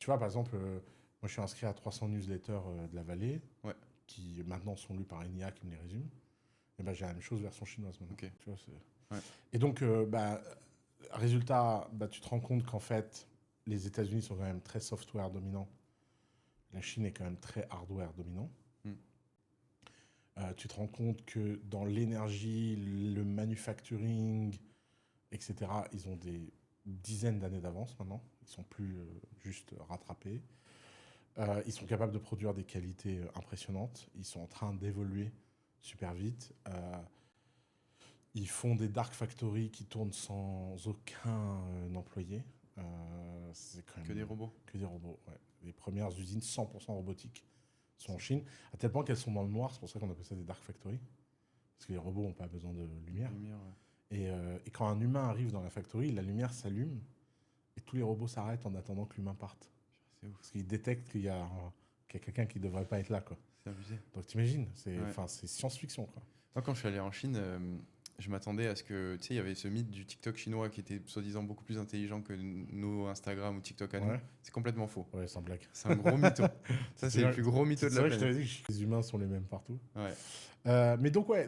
Tu vois, par exemple, moi je suis inscrit à 300 newsletters de la vallée, Ouais. qui maintenant sont lus par une IA qui me les résume. Et ben j'ai la même chose version chinoise maintenant. Ok. Tu vois, Ouais. et donc, résultat, tu te rends compte qu'en fait, les États-Unis sont quand même très software dominants. La Chine est quand même très hardware dominant. Hmm. Tu te rends compte que dans l'énergie, le manufacturing, etc., ils ont des dizaines d'années d'avance maintenant. Ils sont plus juste rattrapés. Ils sont capables de produire des qualités impressionnantes. Ils sont en train d'évoluer super vite. Ils font des dark factories qui tournent sans aucun employé. C'est quand même Que des robots. que des robots. Ouais. Les premières usines 100% robotiques sont en Chine, à tel point qu'elles sont dans le noir. C'est pour ça qu'on appelle ça des dark factories. Parce que les robots n'ont pas besoin de lumière. Ouais. Et quand un humain arrive dans la factory, la lumière s'allume et tous les robots s'arrêtent en attendant que l'humain parte. C'est ouf. Parce qu'ils détectent qu'il y a quelqu'un qui ne devrait pas être là, quoi. C'est abusé. Donc t'imagines, c'est Ouais. science-fiction, quoi. Moi, quand je suis allé en Chine, je m'attendais à ce que, tu sais, il y avait ce mythe du TikTok chinois qui était soi-disant beaucoup plus intelligent que nos Instagram ou TikTok à nous. Ouais. C'est complètement faux. Ouais, sans blague. C'est un gros mytho. Ça, c'est le plus gros mytho de C'est la vrai que je planète. t'avais dit que les humains sont les mêmes partout. Ouais. Mais donc, ouais,